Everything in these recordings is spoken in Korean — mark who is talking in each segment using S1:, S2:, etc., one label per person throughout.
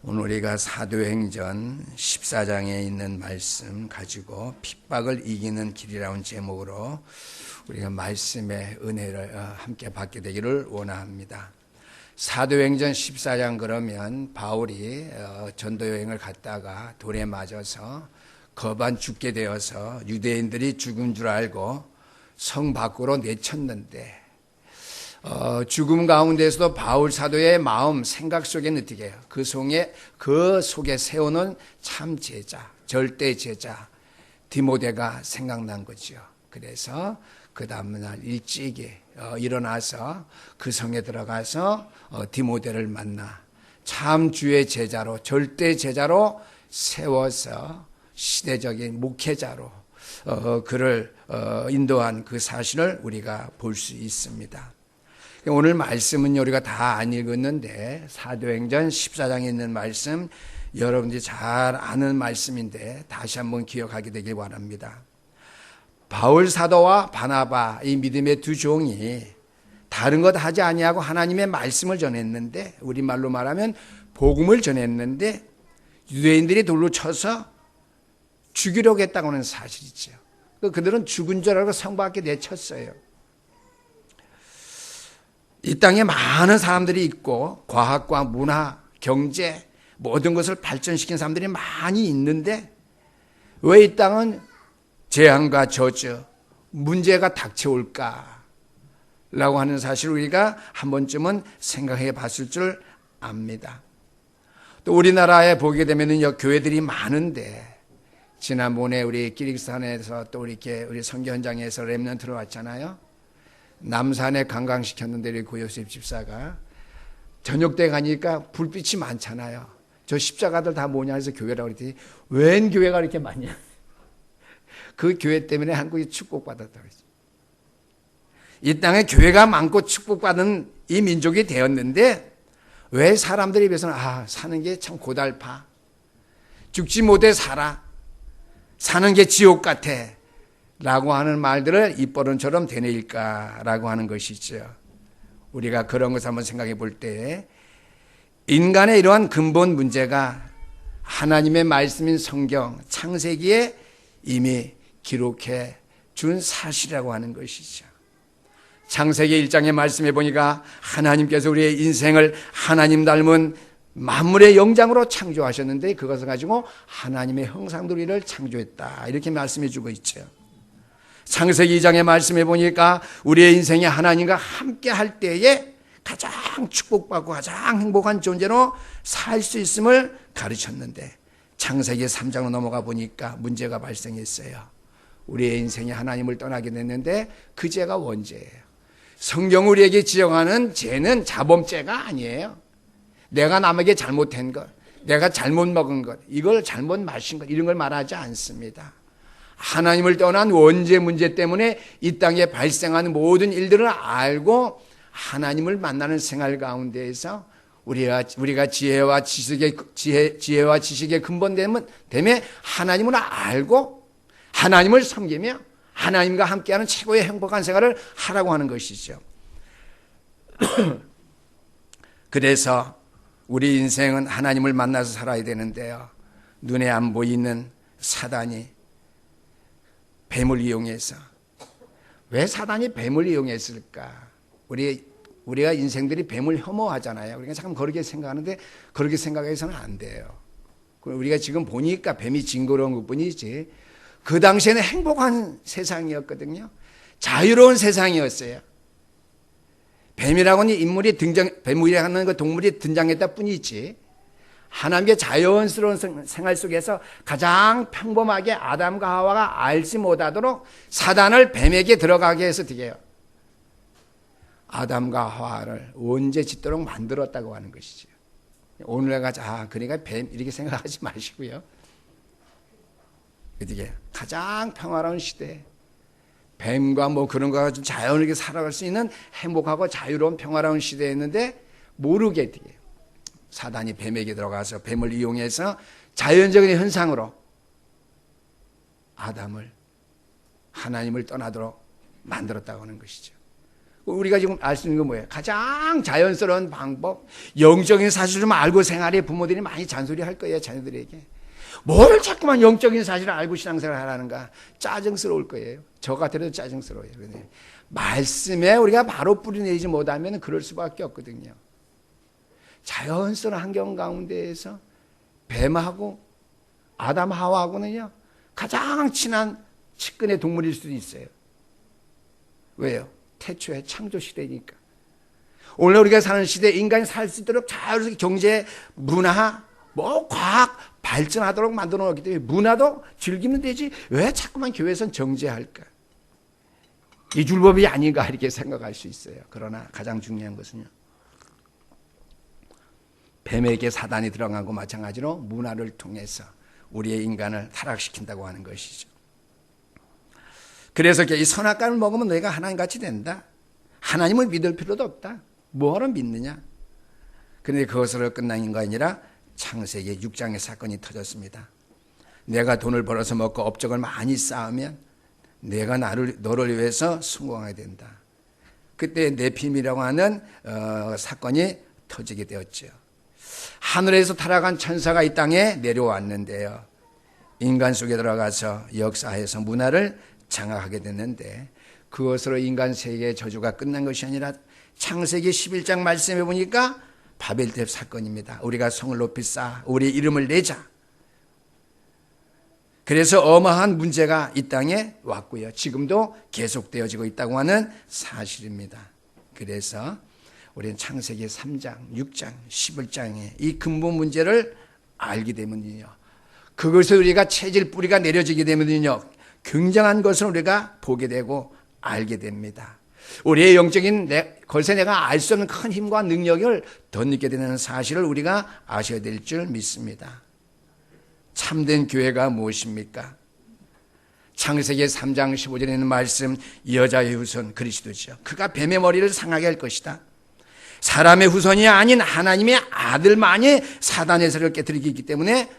S1: 오늘 우리가 사도행전 14장에 있는 말씀 가지고 핍박을 이기는 길이라는 제목으로 우리가 말씀의 은혜를 함께 받게 되기를 원합니다. 사도행전 14장 그러면 바울이 전도여행을 갔다가 돌에 맞아서 거반 죽게 되어서 유대인들이 죽은 줄 알고 성 밖으로 내쳤는데 죽음 가운데서도 바울 사도의 마음, 생각 속에는 어떻게 해요? 그 속에 세우는 참 제자, 절대 제자 디모데가 생각난 거죠. 그래서 그 다음날 일찍이 일어나서 그 성에 들어가서 디모데를 만나 참 주의 제자로, 절대 제자로 세워서 시대적인 목회자로 그를 인도한 그 사실을 우리가 볼 수 있습니다. 오늘 말씀은 우리가 다 안 읽었는데 사도행전 14장에 있는 말씀 여러분들이 잘 아는 말씀인데 다시 한번 기억하게 되길 바랍니다. 바울 사도와 바나바 이 믿음의 두 종이 다른 것 하지 아니하고 하나님의 말씀을 전했는데 우리말로 말하면 복음을 전했는데 유대인들이 돌로 쳐서 죽이려고 했다고 하는 사실이죠. 그들은 죽은 줄 알고 성 밖에 내쳤어요. 이 땅에 많은 사람들이 있고 과학과 문화, 경제 모든 것을 발전시킨 사람들이 많이 있는데 왜 이 땅은 재앙과 저주, 문제가 닥쳐올까? 라고 하는 사실을 우리가 한 번쯤은 생각해 봤을 줄 압니다. 또 우리나라에 보게 되면 교회들이 많은데 지난번에 우리 기릭산에서 또 우리 선교 현장에서 렘넌트로 왔잖아요. 남산에 관광시켰는데 우리 고요셉 집사가 저녁 때 가니까 불빛이 많잖아요. 저 십자가들 다 뭐냐 해서 교회라고 그랬더니 웬 교회가 이렇게 많냐. 그 교회 때문에 한국이 축복받았다고 했죠. 이 땅에 교회가 많고 축복받은 이 민족이 되었는데 왜 사람들이 입에서는 사는 게 참 고달파. 죽지 못해 살아. 사는 게 지옥 같아. 라고 하는 말들을 입버릇처럼 되뇌일까라고 하는 것이죠. 우리가 그런 것을 한번 생각해 볼 때 인간의 이러한 근본 문제가 하나님의 말씀인 성경 창세기에 이미 기록해 준 사실이라고 하는 것이죠. 창세기 1장의 말씀해 보니까 하나님께서 우리의 인생을 하나님 닮은 만물의 영장으로 창조하셨는데 그것을 가지고 하나님의 형상대로 우리를 창조했다. 이렇게 말씀해 주고 있죠. 창세기 2장에 말씀해 보니까 우리의 인생이 하나님과 함께 할 때에 가장 축복받고 가장 행복한 존재로 살 수 있음을 가르쳤는데 창세기 3장으로 넘어가 보니까 문제가 발생했어요. 우리의 인생이 하나님을 떠나게 됐는데 그 죄가 원죄예요. 성경 우리에게 지적하는 죄는 자범죄가 아니에요. 내가 남에게 잘못한 것, 내가 잘못 먹은 것, 이걸 잘못 마신 것 이런 걸 말하지 않습니다. 하나님을 떠난 원죄 문제 때문에 이 땅에 발생하는 모든 일들을 알고 하나님을 만나는 생활 가운데에서 우리가 지혜와 지식의 근본됨에 하나님을 알고 하나님을 섬기며 하나님과 함께하는 최고의 행복한 생활을 하라고 하는 것이죠. 그래서 우리 인생은 하나님을 만나서 살아야 되는데요. 눈에 안 보이는 사단이 뱀을 이용해서 왜 사단이 뱀을 이용했을까? 우리가 인생들이 뱀을 혐오하잖아요. 우리가 참 그렇게 생각하는데 그렇게 생각해서는 안 돼요. 우리가 지금 보니까 뱀이 징그러운 것뿐이지 그 당시에는 행복한 세상이었거든요. 자유로운 세상이었어요. 뱀이라고는 뱀이라는 그 동물이 등장했다 뿐이지 하나님의 자연스러운 생활 속에서 가장 평범하게 아담과 하와가 알지 못하도록 사단을 뱀에게 들어가게 해서 어떻게 해요? 아담과 하와를 원죄 짓도록 만들었다고 하는 것이죠. 오늘 그러니까 뱀 이렇게 생각하지 마시고요. 어떻게 가장 평화로운 시대 뱀과 그런 거 가지고 자연스럽게 살아갈 수 있는 행복하고 자유로운 평화로운 시대였는데 모르게 어떻게 해요? 사단이 뱀에게 들어가서 뱀을 이용해서 자연적인 현상으로 아담을 하나님을 떠나도록 만들었다고 하는 것이죠. 우리가 지금 알 수 있는 건 뭐예요? 가장 자연스러운 방법, 영적인 사실을 좀 알고 생활해. 부모들이 많이 잔소리할 거예요, 자녀들에게. 뭘 자꾸만 영적인 사실을 알고 신앙생활을 하라는가? 짜증스러울 거예요. 저 같아도 짜증스러워요. 말씀에 우리가 바로 뿌리내리지 못하면 그럴 수밖에 없거든요. 자연스러운 환경 가운데에서 뱀하고 아담 하와하고는요, 가장 친한 측근의 동물일 수도 있어요. 왜요? 태초의 창조 시대니까. 오늘 우리가 사는 시대에 인간이 살 수 있도록 자유롭게 경제, 문화, 과학 발전하도록 만들어 놓았기 때문에 문화도 즐기면 되지 왜 자꾸만 교회에서는 정죄할까? 이 율법이 아닌가 이렇게 생각할 수 있어요. 그러나 가장 중요한 것은요, 뱀에게 사단이 들어가고 마찬가지로 문화를 통해서 우리의 인간을 타락시킨다고 하는 것이죠. 그래서 이 선악과를 먹으면 너희가 하나님같이 된다. 하나님을 믿을 필요도 없다. 뭐하러 믿느냐? 그런데 그것으로 끝난 게 아니라 창세기 6장의 사건이 터졌습니다. 내가 돈을 벌어서 먹고 업적을 많이 쌓으면 내가 너를 위해서 성공하게 된다. 그때 네핌이라고 하는 사건이 터지게 되었죠. 하늘에서 타락한 천사가 이 땅에 내려왔는데요, 인간 속에 들어가서 역사에서 문화를 장악하게 됐는데, 그것으로 인간 세계의 저주가 끝난 것이 아니라 창세기 11장 말씀해 보니까 바벨탑 사건입니다. 우리가 성을 높이 쌓아 우리의 이름을 내자. 그래서 어마한 문제가 이 땅에 왔고요, 지금도 계속되어지고 있다고 하는 사실입니다. 그래서 우리는 창세기 3장, 6장, 11장의 이 근본 문제를 알게 되면요, 그것을 우리가 체질 뿌리가 내려지게 되면요, 굉장한 것을 우리가 보게 되고 알게 됩니다. 우리의 영적인 것에 내가 알 수 없는 큰 힘과 능력을 덧입게 되는 사실을 우리가 아셔야 될 줄 믿습니다. 참된 교회가 무엇입니까? 창세기 3장 15절에 있는 말씀, 여자의 후손 그리스도죠. 그가 뱀의 머리를 상하게 할 것이다. 사람의 후손이 아닌 하나님의 아들만이 사단의 세력을 깨뜨리기 있기 때문에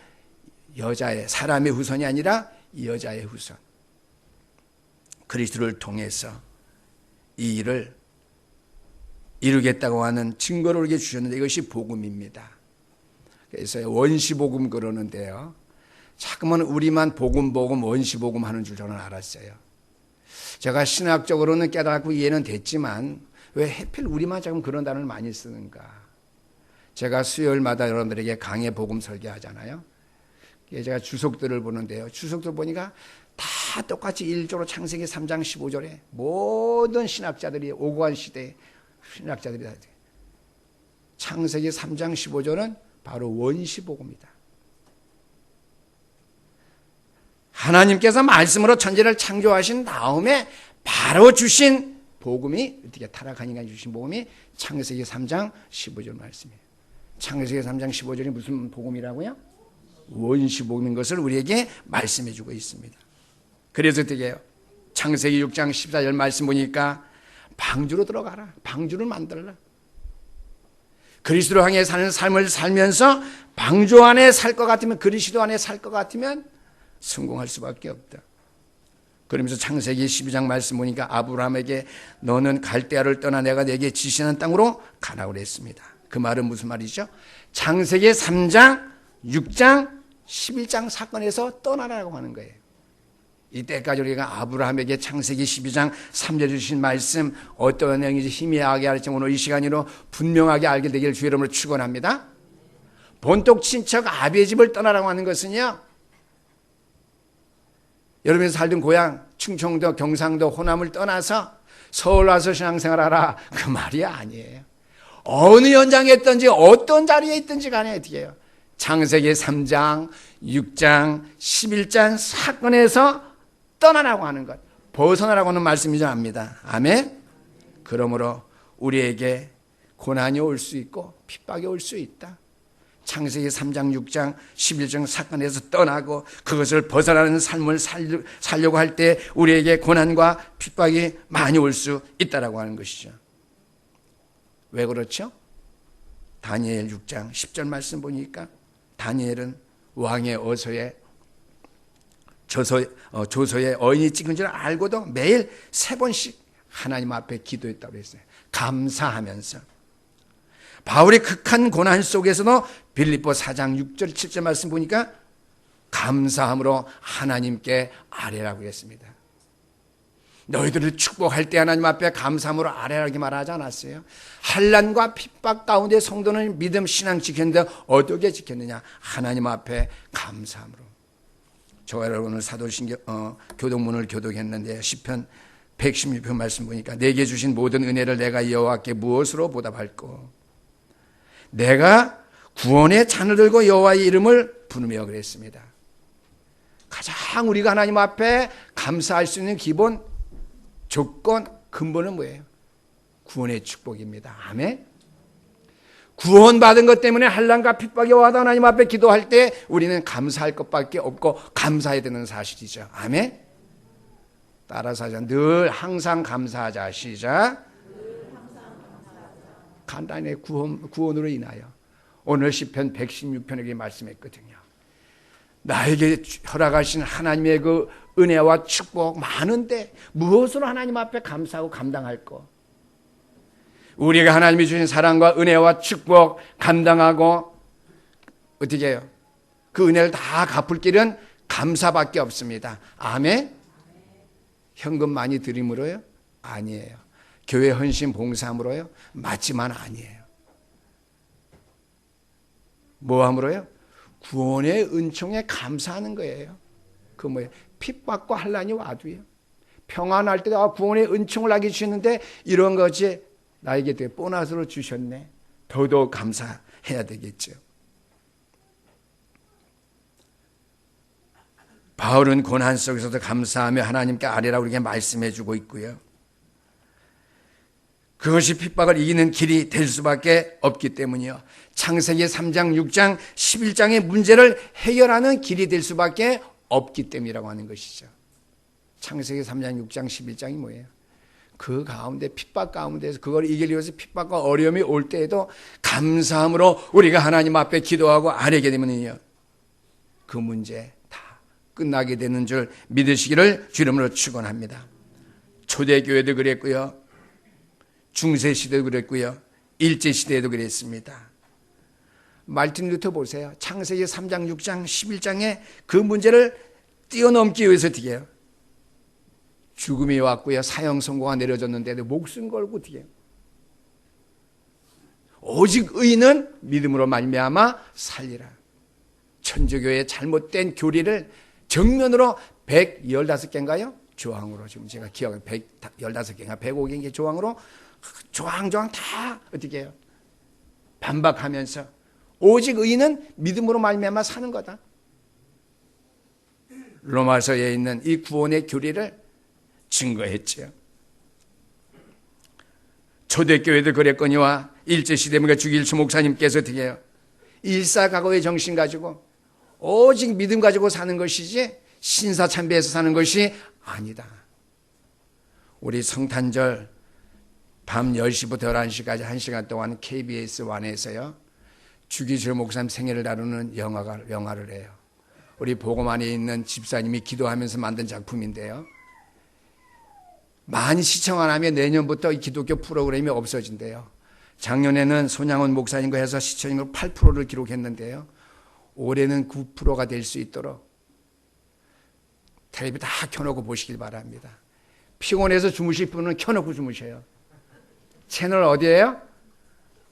S1: 사람의 후손이 아니라 여자의 후손, 그리스도를 통해서 이 일을 이루겠다고 하는 증거를 우리에게 주셨는데, 이것이 복음입니다. 그래서 원시복음 그러는데요, 자꾸만 우리만 복음 원시복음 하는 줄 저는 알았어요. 제가 신학적으로는 깨닫고 이해는 됐지만 왜 하필 우리만 자꾸 그런 단어를 많이 쓰는가? 제가 수요일마다 여러분들에게 강해 복음 설교하잖아요. 제가 주석들을 보는데요, 주석들 보니까 다 똑같이 1조로 창세기 3장 15절에 모든 신학자들이, 오고한 시대의 신학자들이 다 창세기 3장 15절은 바로 원시복음이다. 하나님께서 말씀으로 천지를 창조하신 다음에 바로 주신 복음이, 어떻게 타락한 인간이 주신 복음이 창세기 3장 15절 말씀이에요. 창세기 3장 15절이 무슨 복음이라고요? 원시복음인 것을 우리에게 말씀해 주고 있습니다. 그래서 어떻게 해요? 창세기 6장 14절 말씀 보니까 방주로 들어가라. 방주를 만들라. 그리스도 향해 사는 삶을 살면서 방주 안에 살 것 같으면, 그리스도 안에 살 것 같으면 성공할 수밖에 없다. 그러면서 창세기 12장 말씀 보니까 아브라함에게 너는 갈대아를 떠나 내가 내게 지시하는 땅으로 가라고 그랬습니다. 그 말은 무슨 말이죠? 창세기 3장, 6장, 11장 사건에서 떠나라고 하는 거예요. 이때까지 우리가 아브라함에게 창세기 12장 3절에 주신 말씀 어떤 내용인지 희미하게 알지만 오늘 이 시간으로 분명하게 알게 되기를 주의 이름으로 축원합니다. 본토 친척 아비의 집을 떠나라고 하는 것은요, 여러분이 살던 고향 충청도, 경상도, 호남을 떠나서 서울 와서 신앙생활하라, 그 말이 아니에요. 어느 현장에 있든지 어떤 자리에 있든지 간에 어떻게 해요? 창세기 3장, 6장, 11장 사건에서 떠나라고 하는 것, 벗어나라고 하는 말씀이지 압니다. 아멘. 그러므로 우리에게 고난이 올 수 있고 핍박이 올 수 있다. 창세기 3장, 6장, 11장 사건에서 떠나고 그것을 벗어나는 삶을 살려고 할 때 우리에게 고난과 핍박이 많이 올 수 있다라고 하는 것이죠. 왜 그렇죠? 다니엘 6장 10절 말씀 보니까 다니엘은 왕의 조서에 어인이 찍은 줄 알고도 매일 3번씩 하나님 앞에 기도했다고 했어요. 감사하면서. 바울의 극한 고난 속에서도 빌립보 4장 6절 7절 말씀 보니까 감사함으로 하나님께 아뢰라고 했습니다. 너희들을 축복할 때 하나님 앞에 감사함으로 아뢰라고 말하지 않았어요? 환난과 핍박 가운데 성도는 믿음 신앙 지켰는데 어떻게 지켰느냐? 하나님 앞에 감사함으로. 저와 여러분 오늘 사도신경 교독문을 교독했는데 시편 116편 말씀 보니까 내게 주신 모든 은혜를 내가 여호와께 무엇으로 보답할꼬? 내가 구원의 잔을 들고 여호와의 이름을 부르며 그랬습니다. 가장 우리가 하나님 앞에 감사할 수 있는 기본 조건 근본은 뭐예요? 구원의 축복입니다. 아멘. 구원받은 것 때문에 환난과 핍박이 와도 하나님 앞에 기도할 때 우리는 감사할 것밖에 없고 감사해야 되는 사실이죠. 아멘. 따라서 하자. 늘 항상 감사하자. 시작. 간단히 구원으로 인하여. 오늘 시편 116편에게 말씀했거든요. 나에게 허락하신 하나님의 그 은혜와 축복 많은데 무엇으로 하나님 앞에 감사하고 감당할 거? 우리가 하나님이 주신 사랑과 은혜와 축복 감당하고 어떻게 해요? 그 은혜를 다 갚을 길은 감사밖에 없습니다. 아멘? 현금 많이 드림으로요? 아니에요. 교회 헌신 봉사함으로요? 맞지만 아니에요. 뭐함으로요? 구원의 은총에 감사하는 거예요. 그 뭐예요? 핍박과 환난이 와도요. 평안할 때도 구원의 은총을 나게 주셨는데 이런 것이 나에게 되게 보너스로 주셨네. 더더욱 감사해야 되겠죠. 바울은 고난 속에서도 감사하며 하나님께 아뢰라고 이렇게 말씀해 주고 있고요. 그것이 핍박을 이기는 길이 될 수밖에 없기 때문이요. 창세기 3장, 6장, 11장의 문제를 해결하는 길이 될 수밖에 없기 때문이라고 하는 것이죠. 창세기 3장, 6장, 11장이 뭐예요? 그 가운데 핍박 가운데서 그걸 이기기 위해서 핍박과 어려움이 올 때에도 감사함으로 우리가 하나님 앞에 기도하고 아뢰게 되면요. 그 문제 다 끝나게 되는 줄 믿으시기를 주름으로 축원합니다. 초대교회도 그랬고요. 중세시대도 그랬고요. 일제시대에도 그랬습니다. 말틴 루터 보세요. 창세기 3장, 6장, 11장에 그 문제를 뛰어넘기 위해서 어떻게 해요? 죽음이 왔고요. 사형 선고가 내려졌는데도 목숨 걸고 어떻게 해요? 오직 의인은 믿음으로 말미암아 살리라. 천주교의 잘못된 교리를 정면으로 115개인가요? 조항으로 지금 제가 기억을 115개인가 105개인가 조항으로 조항 다 어떻게 해요? 반박하면서 오직 의인은 믿음으로 말미암아 사는 거다. 로마서에 있는 이 구원의 교리를 증거했죠. 초대교회도 그랬거니와 일제시대문가 주길수 목사님께서 어떻게 해요? 일사각오의 정신 가지고 오직 믿음 가지고 사는 것이지 신사참배해서 사는 것이 아니다. 우리 성탄절 밤 10시부터 11시까지 1시간 동안 KBS 1에서요. 주기철 목사님 생애를 다루는 영화를 해요. 우리 보금 안에 있는 집사님이 기도하면서 만든 작품인데요. 많이 시청 안 하면 내년부터 이 기독교 프로그램이 없어진대요. 작년에는 손양원 목사님과 해서 시청률 8%를 기록했는데요. 올해는 9%가 될 수 있도록 텔레비 다 켜놓고 보시길 바랍니다. 피곤해서 주무실 분은 켜놓고 주무셔요. 채널 어디예요?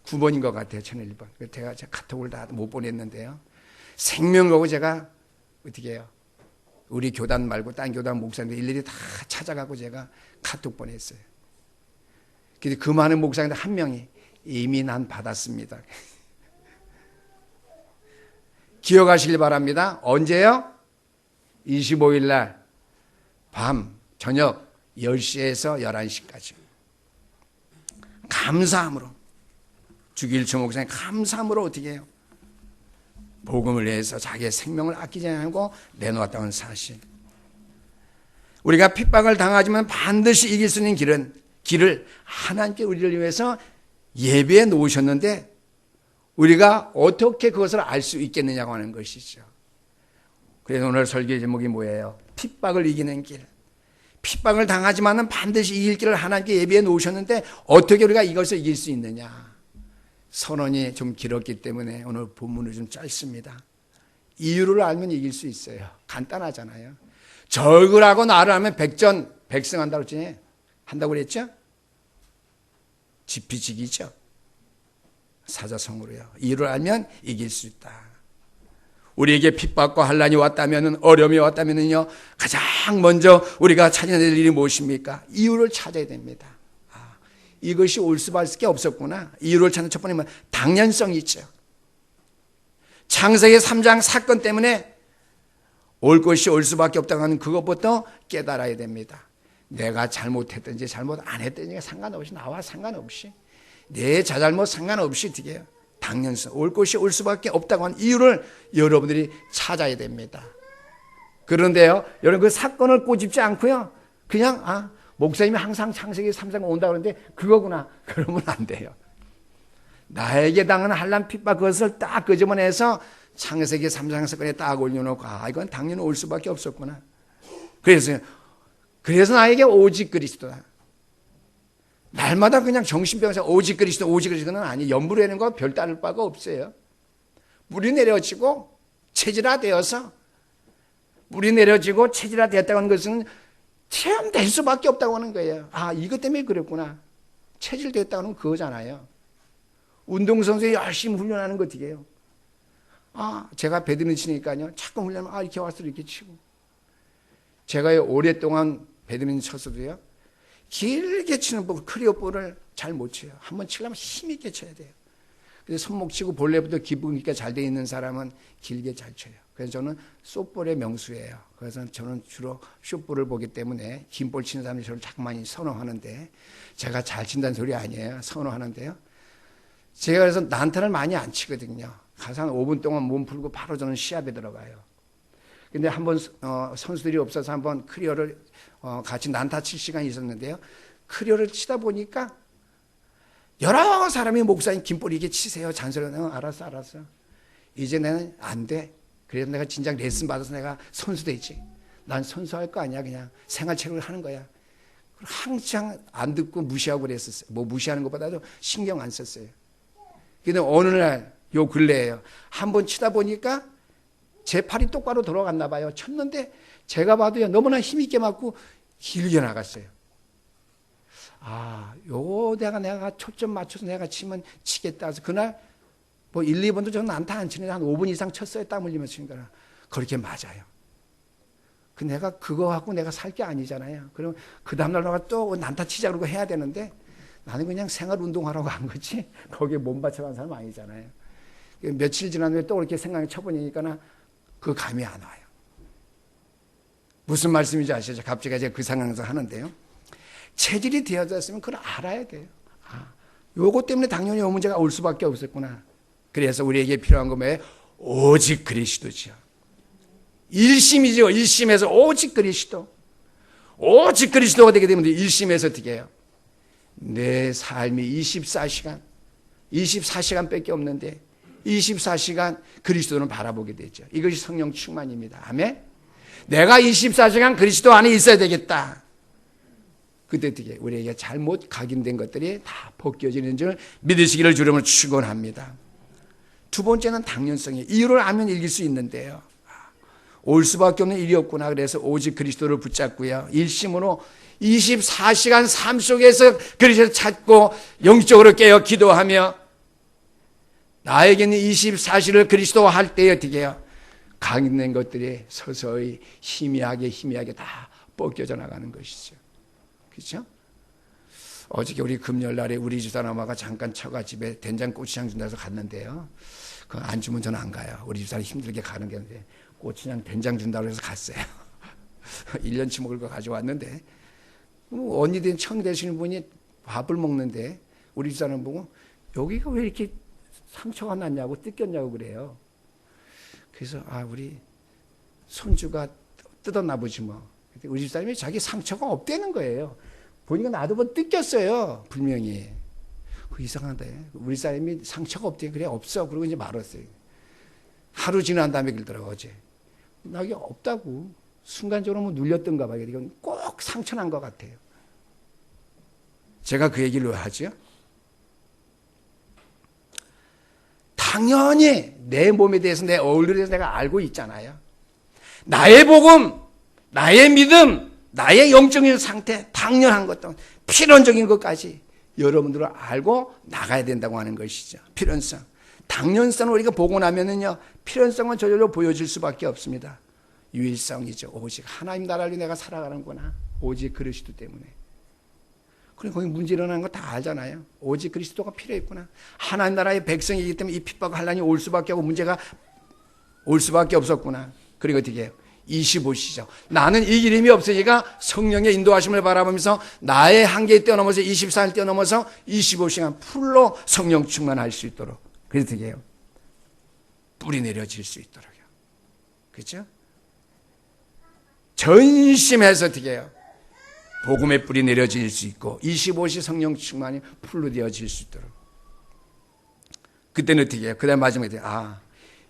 S1: 9번인 것 같아요. 채널 1번. 제가 카톡을 다 못 보냈는데요. 생명하고 제가 어떻게 해요? 우리 교단 말고 딴 교단 목사님들 일일이 다 찾아가고 제가 카톡 보냈어요. 근데 그 많은 목사님들 한 명이 이미 난 받았습니다. 기억하시길 바랍니다. 언제요? 25일 날 밤 저녁 10시에서 11시까지 감사함으로 주길초 목사님 감사함으로 어떻게 해요? 복음을 위해서 자기의 생명을 아끼지 않고 내놓았다는 사실. 우리가 핍박을 당하지만 반드시 이길 수 있는 길을 하나님께 우리를 위해서 예배해 놓으셨는데 우리가 어떻게 그것을 알 수 있겠느냐고 하는 것이죠. 그래서 오늘 설교 제목이 뭐예요? 핍박을 이기는 길. 핍박을 당하지만은 반드시 이길 길을 하나님께 예비해 놓으셨는데 어떻게 우리가 이것을 이길 수 있느냐? 선언이 좀 길었기 때문에 오늘 본문은 좀 짧습니다. 이유를 알면 이길 수 있어요. 간단하잖아요. 절그하고 나를 하면 백승한다고 했지? 한다고 그랬죠? 지피지기죠. 사자성어로요. 이유를 알면 이길 수 있다. 우리에게 핍박과 환난이 왔다면, 어려움이 왔다면요, 가장 먼저 우리가 찾아야 될 일이 무엇입니까? 이유를 찾아야 됩니다. 이것이 올 수밖에 없었구나. 이유를 찾는 첫 번째는 당연성이 있죠. 창세기 3장 사건 때문에 올 것이 올 수밖에 없다고 하는 그것부터 깨달아야 됩니다. 내가 잘못했든지 잘못 안 했든지 상관없이, 나와 상관없이, 내 자잘못 상관없이 어떻게 해요? 당연성, 올 것이 올 수밖에 없다고 하는 이유를 여러분들이 찾아야 됩니다. 그런데요, 여러분 그 사건을 꼬집지 않고요, 그냥 목사님이 항상 창세기 3장 온다고 그러는데 그거구나, 그러면 안 돼요. 나에게 당한 환난 핍박 그것을 딱 끄집어내서 창세기 3장 사건에 딱 올려놓고 이건 당연히 올 수밖에 없었구나. 그래서 나에게 오직 그리스도다. 날마다 그냥 정신병사 오직 그리스도는 아니, 연부로 하는 거 별 따를 바가 없어요. 물이 내려지고 체질화되어서 물이 내려지고 체질화되었다고 하는 것은 체험될 수밖에 없다고 하는 거예요. 이것 때문에 그랬구나. 체질됐다고 하는 그거잖아요. 운동선수에 열심히 훈련하는 거 어떻게 해요? 제가 배드민턴 치니까요, 자꾸 훈련하면 이렇게 와서 이렇게 치고. 제가 오랫동안 배드민턴 쳤어도요, 길게 치는 볼, 클리어 볼을 잘 못 쳐요. 한번 치려면 힘있게 쳐야 돼요. 그래서 손목 치고 볼레부터 기분 있게 잘 돼 있는 사람은 길게 잘 쳐요. 그래서 저는 숏볼의 명수예요. 그래서 저는 주로 숏볼을 보기 때문에 긴 볼 치는 사람이 저를 자꾸 많이 선호하는데, 제가 잘 친다는 소리 아니에요. 선호하는데요. 제가 그래서 난타를 많이 안 치거든요. 가서 한 5분 동안 몸 풀고 바로 저는 시합에 들어가요. 근데 한번 선수들이 없어서 한번 클리어를 같이 난타 칠 시간이 있었는데요. 클리어를 치다 보니까 여러 사람이 목사님 긴볼 이게 치세요. 잔소리는 알았어. 이제 나는 안 돼. 그래서 내가 진작 레슨 받아서 내가 선수 되지. 난 선수할 거 아니야. 그냥 생활체육을 하는 거야. 항상 안 듣고 무시하고 그랬었어요. 뭐 무시하는 것보다도 신경 안 썼어요. 근데 어느 날 요 근래에요, 한번 치다 보니까 제 팔이 똑바로 돌아갔나 봐요. 쳤는데 제가 봐도요, 너무나 힘있게 맞고 길게 나갔어요. 요 내가 초점 맞춰서 내가 치면 치겠다 해서 그날 뭐 1, 2번도 저는 안타 안 치는데 한 5분 이상 쳤어요. 땀 흘리면서 치는 거라. 그렇게 맞아요. 내가 그거 하고 내가 살 게 아니잖아요. 그럼 그 다음날 내가 또 난타 치자 그러고 해야 되는데, 나는 그냥 생활 운동하라고 한 거지 거기에 몸 바쳐간 사람 아니잖아요. 며칠 지난 후에 또 그렇게 생각을 쳐보니까 그 감이 안 와요. 무슨 말씀인지 아시죠? 갑자기 제가 그 상황에서 하는데요, 체질이 되어졌으면 그걸 알아야 돼요. 요거 때문에 당연히 이 문제가 올 수밖에 없었구나. 그래서 우리에게 필요한 건 뭐예요? 오직 그리스도죠. 일심이죠. 일심에서 오직 그리스도가 되게 되면 일심에서 어떻게 해요? 내 삶이 24시간밖에 없는데 24시간 그리스도는 바라보게 되죠. 이것이 성령 충만입니다. 아멘. 내가 24시간 그리스도 안에 있어야 되겠다. 그때 어떻게 우리에게 잘못 각인된 것들이 다 벗겨지는 줄 믿으시기를 주름을 축원합니다. 두 번째는 당연성이에요. 이유를 알면 이길 수 있는데요, 올 수밖에 없는 일이었구나. 그래서 오직 그리스도를 붙잡고요, 일심으로 24시간 삶 속에서 그리스도를 찾고 영적으로 깨어 기도하며 나에게는 24시를 그리스도와 할 때에 어떻게 해요? 각인된 것들이 서서히 희미하게 다 벗겨져 나가는 것이죠. 그렇죠? 어저께 우리 금요일날에 우리 집사람하고 잠깐 처가 집에 된장 고추장 준다 해서 갔는데요, 그거 안 주면 저는 안 가요. 우리 집사람이 힘들게 가는 게 있는데 고추장 된장 준다고 해서 갔어요. 1년치 먹을 거 가져왔는데, 언니들 청 되시는 분이 밥을 먹는데 우리 집사람 보고 여기가 왜 이렇게 상처가 났냐고 뜯겼냐고 그래요. 그래서 우리 손주가 뜯었나 보지 뭐. 우리 집사람이 자기 상처가 없다는 거예요. 보니까 나도 뭐 뜯겼어요, 분명히. 이상하대. 우리 사람이 상처가 없대. 그래, 없어. 그러고 이제 말았어요. 하루 지난 다음에 그러더라고, 어제. 나게 없다고. 순간적으로 뭐 눌렸던가 봐. 이건 꼭 상처난 것 같아요. 제가 그 얘기를 왜 하죠? 당연히 내 몸에 대해서 내 얼굴에 대해서 내가 알고 있잖아요. 나의 복음, 나의 믿음, 나의 영적인 상태, 당연한 것도 필연적인 것까지 여러분들은 알고 나가야 된다고 하는 것이죠. 필연성. 당연성을 우리가 보고 나면은요, 필연성은 저절로 보여질 수밖에 없습니다. 유일성이죠. 오직 하나님 나라를 내가 살아가는구나. 오직 그리스도 때문에. 그럼 거기 문제 일어나는 거 다 알잖아요. 오직 그리스도가 필요했구나. 하나님 나라의 백성이기 때문에 이 핍박 환란이 올 수밖에 없고 문제가 올 수밖에 없었구나. 그리고 어떻게 해요? 25시죠. 나는 이 이름이 없으니까 성령의 인도하심을 바라보면서 나의 한계에 뛰어넘어서 24일 뛰어넘어서 25시간 풀로 성령 충만할 수 있도록. 그래서 어떻게 해요? 뿌리 내려질 수 있도록요. 그렇죠? 전심해서 어떻게 해요? 복음의 뿌리 내려질 수 있고 25시 성령 충만이 풀로 되어질 수 있도록. 그때는 어떻게 해요? 그 다음 마지막에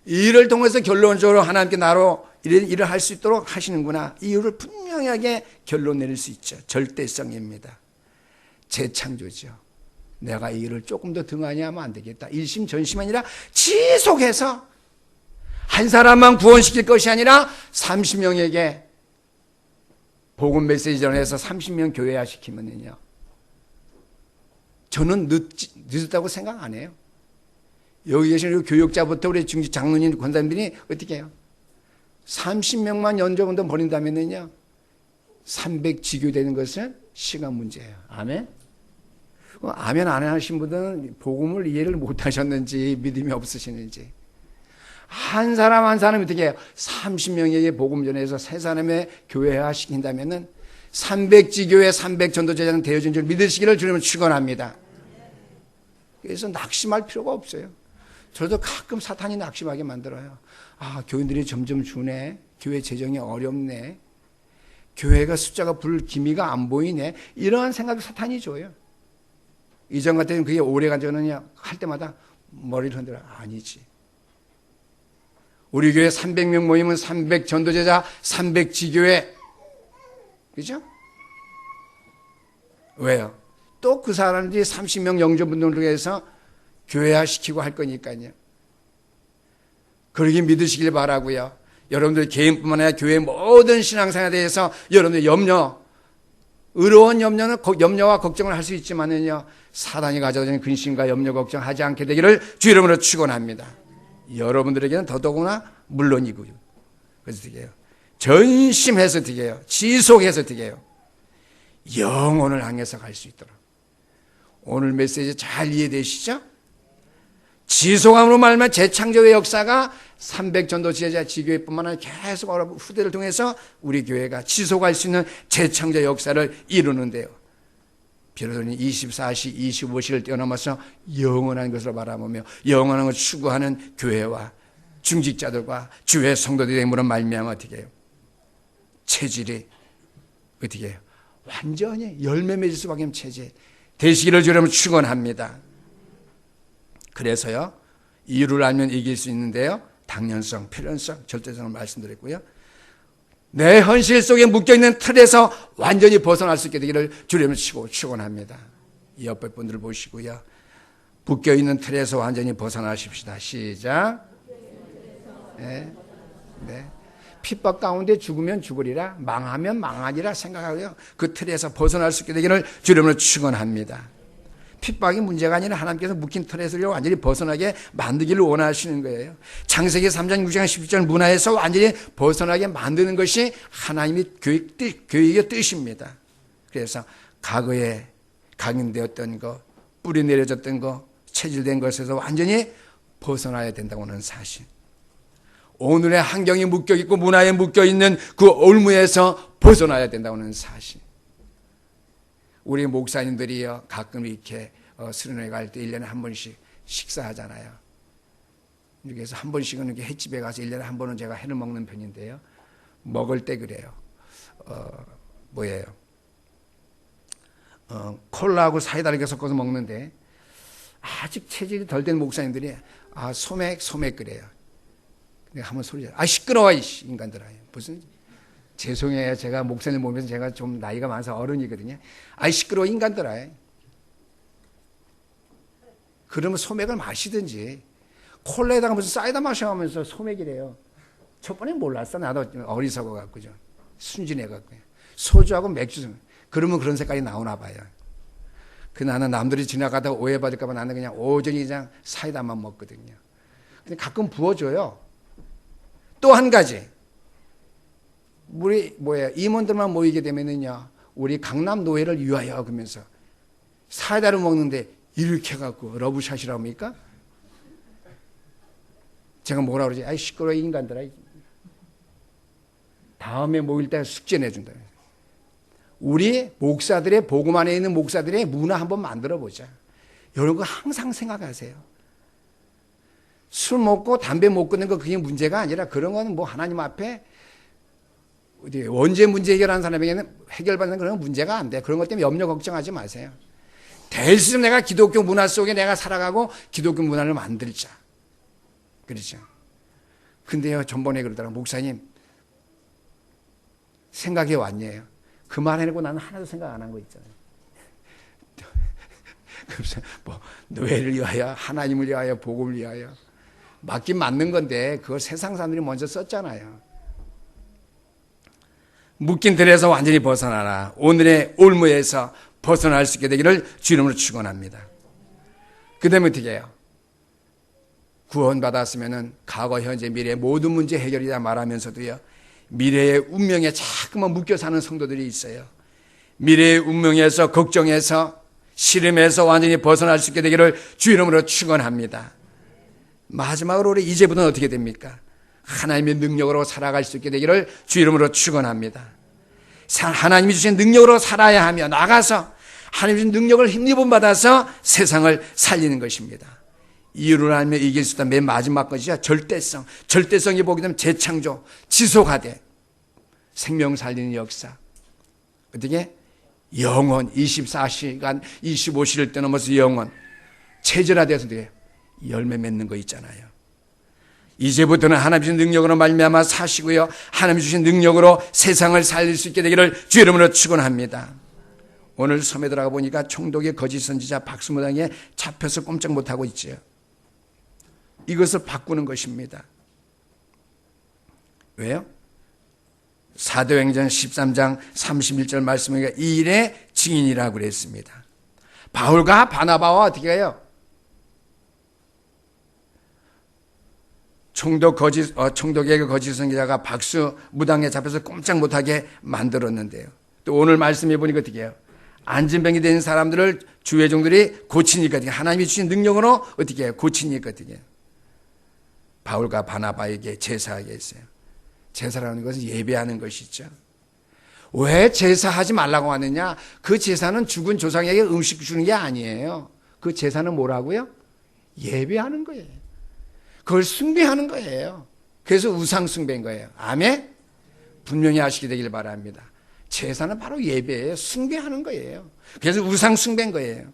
S1: 이 일을 통해서 결론적으로 하나님께 나로 일을 할 수 있도록 하시는구나. 이 이유를 분명하게 결론 내릴 수 있죠. 절대성입니다. 재창조죠. 내가 이 일을 조금 더 등한히 하면 안 되겠다. 일심 전심이 아니라 지속해서 한 사람만 구원시킬 것이 아니라 30명에게 복음 메시지 전해서 30명 교회화 시키면요, 저는 늦었다고 생각 안 해요. 여기 계신 교육자부터 우리 중직 장로님, 권사님들이 어떻게 해요? 30명만 연정운동 벌인다면요, 300 지교되는 것은 시간 문제예요. 아멘? 아멘 안 하신 분들은 복음을 이해를 못 하셨는지 믿음이 없으시는지. 한 사람 한 사람이 어떻게 해요? 30명에게 복음 전해서 세 사람의 교회화 시킨다면은 300지교회 300전도제자는 되어진 줄 믿으시기를 주님은 축원합니다. 그래서 낙심할 필요가 없어요. 저도 가끔 사탄이 낙심하게 만들어요. 교인들이 점점 주네. 교회 재정이 어렵네. 교회가 숫자가 불 기미가 안 보이네. 이러한 생각을 사탄이 줘요. 이전 같은 그게 오래간 전은요, 할 때마다 머리를 흔들어. 아니지. 우리 교회 300명 모이면 300 전도제자, 300 지교회. 그죠? 왜요? 또 그 사람들이 30명 영접운동을 해서 교회화 시키고 할 거니까요. 그러기 믿으시길 바라고요. 여러분들 개인뿐만 아니라 교회 모든 신앙생활에 대해서 여러분들 의로운 염려와 걱정을 할 수 있지만은요, 사단이 가져다주는 근심과 염려 걱정하지 않게 되기를 주 이름으로 축원합니다. 여러분들에게는 더더구나 물론이고요. 그래서 어떻게 해요? 전심해서 어떻게 해요? 지속해서 어떻게 해요? 영혼을 향해서 갈 수 있도록. 오늘 메시지 잘 이해되시죠? 지속함으로 말하면 재창조의 역사가 300전도 지혜자 지교회뿐만 아니라 계속 후대를 통해서 우리 교회가 지속할 수 있는 재창조 역사를 이루는데요. 비로소 24시, 25시를 뛰어넘어서 영원한 것을 바라보며 영원한 것을 추구하는 교회와 중직자들과 주의 성도들이 됨으로 말미암아 어떻게 해요? 체질이 어떻게 해요? 완전히 열매 맺을 수밖에 없는 체질 되시기를 주님은 축원합니다. 그래서요, 이유를 알면 이길 수 있는데요, 당연성, 필연성, 절대성을 말씀드렸고요, 내 현실 속에 묶여있는 틀에서 완전히 벗어날 수 있게 되기를 주님을 치고 축원합니다. 이 옆에 분들을 보시고요, 묶여있는 틀에서 완전히 벗어나십시다. 시작. 네. 핍박 가운데 죽으면 죽으리라, 망하면 망하리라 생각하고요, 그 틀에서 벗어날 수 있게 되기를 주님을 축원합니다. 핍박이 문제가 아니라 하나님께서 묶인 틀에서 완전히 벗어나게 만들기를 원하시는 거예요. 창세기 3장 6장 10절 문화에서 완전히 벗어나게 만드는 것이 하나님의 교육의 뜻입니다. 그래서 과거에 각인되었던 것, 뿌리 내려졌던 것, 체질된 것에서 완전히 벗어나야 된다고 하는 사실. 오늘의 환경이 묶여있고 문화에 묶여있는 그 올무에서 벗어나야 된다고 하는 사실. 우리 목사님들이요, 가끔 이렇게 수련회 갈 때 1년에 한 번씩 식사하잖아요. 그래서 한 번씩은 이렇게 횟집에 가서 1년에 한 번은 제가 회를 먹는 편인데요. 먹을 때 그래요. 콜라하고 사이다를 이렇게 섞어서 먹는데 아직 체질이 덜 된 목사님들이 소맥 그래요. 내가 한번 소리 시끄러워, 인간들아. 무슨 죄송해요. 제가 목사님 보면서 제가 좀 나이가 많아서 어른이거든요. 아이 시끄러워 인간들아. 그러면 소맥을 마시든지 콜라에다가 무슨 사이다 마셔가면서 소맥이래요. 첫 번에 몰랐어. 나도 어리석어 갖고죠. 순진해 갖고. 소주하고 맥주. 그러면 그런 색깔이 나오나 봐요. 나는 남들이 지나가다가 오해받을까 봐 나는 그냥 오전히 그냥 사이다만 먹거든요. 근데 가끔 부어줘요. 또 한 가지. 우리 임원들만 모이게 되면은요. 우리 강남 노예를 위하여 그러면서 사이다를 먹는데 이렇게 해갖고 러브샷이라고 합니까? 제가 뭐라 그러지? 아이 시끄러워 인간들아. 다음에 모일 때 숙제 내준다. 우리 목사들의 복음 안에 있는 목사들의 문화 한번 만들어 보자. 여러분 항상 생각하세요. 술 먹고 담배 못 끊는 거 그게 문제가 아니라 그런 거는 뭐 하나님 앞에 언제 문제 해결하는 사람에게는 해결받는 그런 문제가 안 돼. 그런 것 때문에 염려 걱정하지 마세요. 대신 내가 기독교 문화 속에 내가 살아가고 기독교 문화를 만들자. 그렇죠. 근데요, 전번에 그러더라고요. 목사님, 생각이 왔네요. 그 말 해놓고 나는 하나도 생각 안 한 거 있잖아요. 그래서 뭐, 노예를 위하여, 하나님을 위하여, 복음을 위하여. 맞긴 맞는 건데, 그걸 세상 사람들이 먼저 썼잖아요. 묶인 들에서 완전히 벗어나라. 오늘의 올무에서 벗어날 수 있게 되기를 주 이름으로 축원합니다. 그 다음에 어떻게 해요? 구원받았으면은 과거, 현재, 미래 모든 문제 해결이다 말하면서도요. 미래의 운명에 자꾸만 묶여 사는 성도들이 있어요. 미래의 운명에서 걱정해서 시름에서 완전히 벗어날 수 있게 되기를 주 이름으로 축원합니다. 마지막으로 우리 이제부터는 어떻게 됩니까? 하나님의 능력으로 살아갈 수 있게 되기를 주 이름으로 축원합니다. 하나님이 주신 능력으로 살아야 하며 나가서 하나님이 주신 능력을 힘입음 받아서 세상을 살리는 것입니다. 이유를 알면 이길 수 있다. 맨 마지막 것이죠. 절대성. 절대성이 보게 되면 재창조, 지속하되 생명 살리는 역사. 어떻게? 영원 24시간 25시를 뛰어넘어서 영원 체질화돼서 어떻게? 열매 맺는 거 있잖아요. 이제부터는 하나님 주신 능력으로 말미암아 사시고요. 하나님 주신 능력으로 세상을 살릴 수 있게 되기를 주 이름으로 축원합니다. 오늘 섬에 들어가 보니까 총독의 거짓 선지자 박수무당에 잡혀서 꼼짝 못하고 있죠. 이것을 바꾸는 것입니다. 왜요? 사도행전 13장 31절 말씀에 이 일의 증인이라고 그랬습니다. 바울과 바나바와 어떻게 해요? 총독에게 거짓 선지자가 박수 무당에 잡혀서 꼼짝 못하게 만들었는데요. 또 오늘 말씀해 보니까 어떻게 해요? 안진병이 된 사람들을 주회종들이 고치니까 하나님이 주신 능력으로 어떻게 해요? 고치니까 어떻게 해요? 바울과 바나바에게 제사하게 했어요. 제사라는 것은 예배하는 것이죠. 왜 제사하지 말라고 하느냐? 그 제사는 죽은 조상에게 음식 주는 게 아니에요. 그 제사는 뭐라고요? 예배하는 거예요. 그걸 숭배하는 거예요. 그래서 우상 숭배인 거예요. 아멘? 분명히 아시게 되길 바랍니다. 제사는 바로 예배예요. 숭배하는 거예요. 그래서 우상 숭배인 거예요.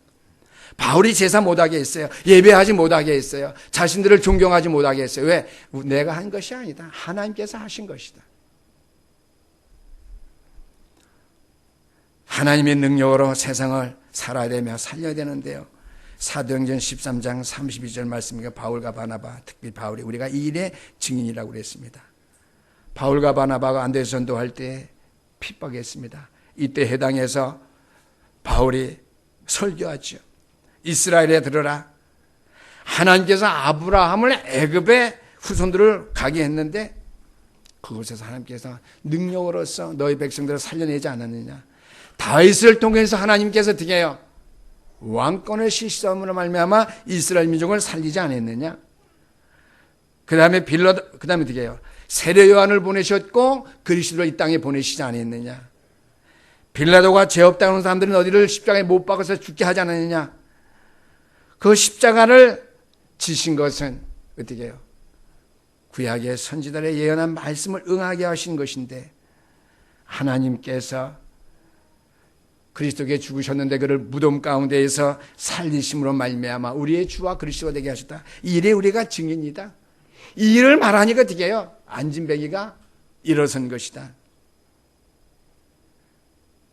S1: 바울이 제사 못하게 했어요. 예배하지 못하게 했어요. 자신들을 존경하지 못하게 했어요. 왜? 내가 한 것이 아니다. 하나님께서 하신 것이다. 하나님의 능력으로 세상을 살아야 되며 살려야 되는데요. 사도행전 13장 32절 말씀이니까 바울과 바나바, 특히 바울이 우리가 이 일의 증인이라고 그랬습니다. 바울과 바나바가 안데서 전도할 때 핍박했습니다. 이때 해당해서 바울이 설교하죠. 이스라엘에 들어라. 하나님께서 아브라함을 애굽의 후손들을 가게 했는데 그곳에서 하나님께서 능력으로서 너희 백성들을 살려내지 않았느냐. 다윗을 통해서 하나님께서 어떻게 해요? 왕권의 실시함으로 말미암아 이스라엘 민족을 살리지 않았느냐. 그 다음에 어떻게 해요? 세례 요한을 보내셨고 그리스도를 이 땅에 보내시지 않았느냐. 빌라도가 죄 없다는 사람들은 어디를 십자가에 못 박아서 죽게 하지 않았느냐. 그 십자가를 지신 것은 어떻게 해요? 구약의 선지자들의 예언한 말씀을 응하게 하신 것인데 하나님께서 그리스도께 죽으셨는데 그를 무덤 가운데에서 살리심으로 말미암아 우리의 주와 그리스도가 되게 하셨다. 이 일에 우리가 증인이다. 이 일을 말하니까 어떻게 해요? 안진뱅이가 일어선 것이다.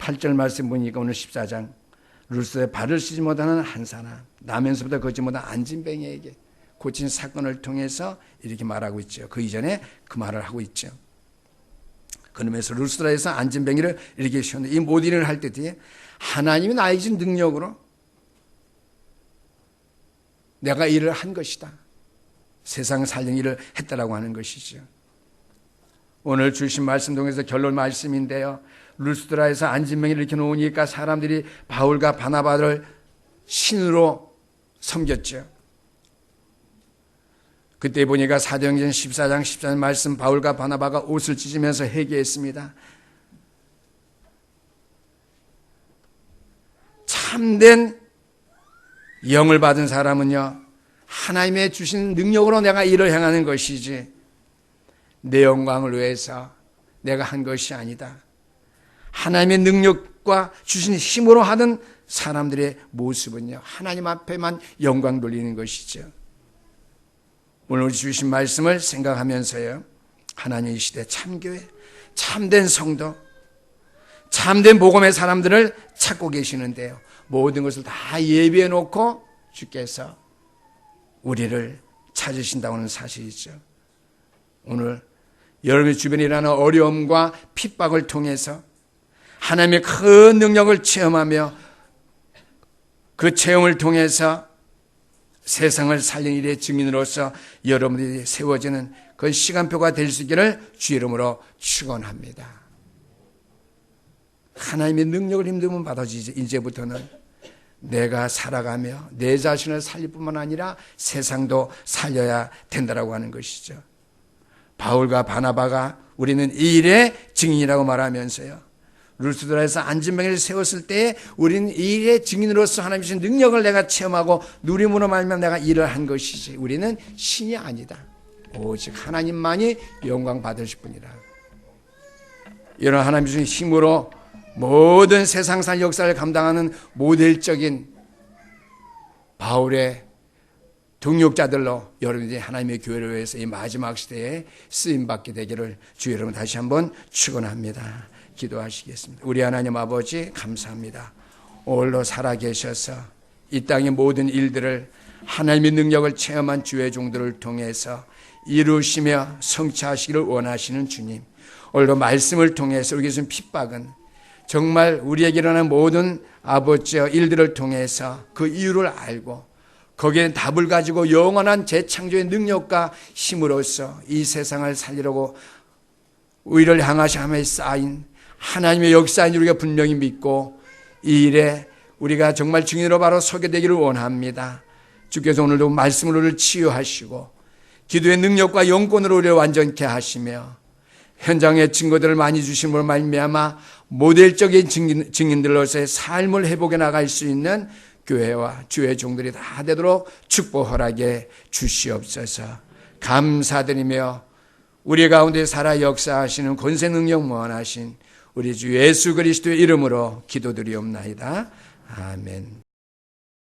S1: 8절 말씀 보니까 오늘 14장 루스의 발을 씻지 못하는 한 사람, 나면서부터 걷지 못한 안진뱅이에게 고친 사건을 통해서 이렇게 말하고 있죠. 그 이전에 그 말을 하고 있죠. 그러면서 루스라에서 안진뱅이를 이렇게 시켰는데 이 모든 일을 할 때 뒤에 하나님이 나에게 준 능력으로 내가 일을 한 것이다. 세상 살린 일을 했다라고 하는 것이죠. 오늘 주신 말씀 통해서 결론 말씀인데요. 루스드라에서 안진뱅이를 이렇게 놓으니까 사람들이 바울과 바나바를 신으로 섬겼죠. 그때 보니까 사도행전 14장 14절 말씀 바울과 바나바가 옷을 찢으면서 회개했습니다. 참된 영을 받은 사람은요, 하나님의 주신 능력으로 내가 일을 행하는 것이지 내 영광을 위해서 내가 한 것이 아니다. 하나님의 능력과 주신 힘으로 하는 사람들의 모습은요, 하나님 앞에만 영광 돌리는 것이죠. 오늘 주신 말씀을 생각하면서요, 하나님의 시대 참교회, 참된 성도, 참된 복음의 사람들을 찾고 계시는데요, 모든 것을 다 예비해 놓고 주께서 우리를 찾으신다고 하는 사실이죠. 오늘 여러분의 주변에 일어나는 어려움과 핍박을 통해서 하나님의 큰 능력을 체험하며 그 체험을 통해서 세상을 살린 일의 증인으로서 여러분들이 세워지는 그 시간표가 될 수 있기를 주 이름으로 축원합니다. 하나님의 능력을 힘들면 받아주지. 이제부터는 내가 살아가며 내 자신을 살릴 뿐만 아니라 세상도 살려야 된다라고 하는 것이죠. 바울과 바나바가 우리는 이 일의 증인이라고 말하면서요, 루스드라에서 안진뱅이를 세웠을 때 우리는 이 일의 증인으로서 하나님 주신 능력을 내가 체험하고 누림으로 말미암아 내가 일을 한 것이지 우리는 신이 아니다. 오직 하나님만이 영광 받으실 분이라. 이런 하나님 주신 힘으로 모든 세상살 역사를 감당하는 모델적인 바울의 동역자들로 여러분들이 하나님의 교회를 위해서 이 마지막 시대에 쓰임받게 되기를 주 여러분 다시 한번 축원합니다. 기도하시겠습니다. 우리 하나님 아버지 감사합니다. 오늘도 살아계셔서 이 땅의 모든 일들을 하나님의 능력을 체험한 주의 종들을 통해서 이루시며 성취하시기를 원하시는 주님, 오늘도 말씀을 통해서 우리에게 준 핍박은 정말 우리에게 일어나는 모든 아버지의 일들을 통해서 그 이유를 알고 거기에 답을 가지고 영원한 재창조의 능력과 힘으로써 이 세상을 살리려고 의를 향하심에 쌓인 하나님의 역사인 우리가 분명히 믿고 이 일에 우리가 정말 증인으로 바로 서게 되기를 원합니다. 주께서 오늘도 말씀으로 우리를 치유하시고 기도의 능력과 영권으로 우리를 완전케 하시며 현장의 증거들을 많이 주심으로 말미암아 모델적인 증인들로서의 삶을 회복해 나갈 수 있는 교회와 주의 종들이 다 되도록 축복 허락해 주시옵소서. 감사드리며 우리 가운데 살아 역사하시는 권세 능력 무한하신 우리 주 예수 그리스도의 이름으로 기도드리옵나이다. 아멘.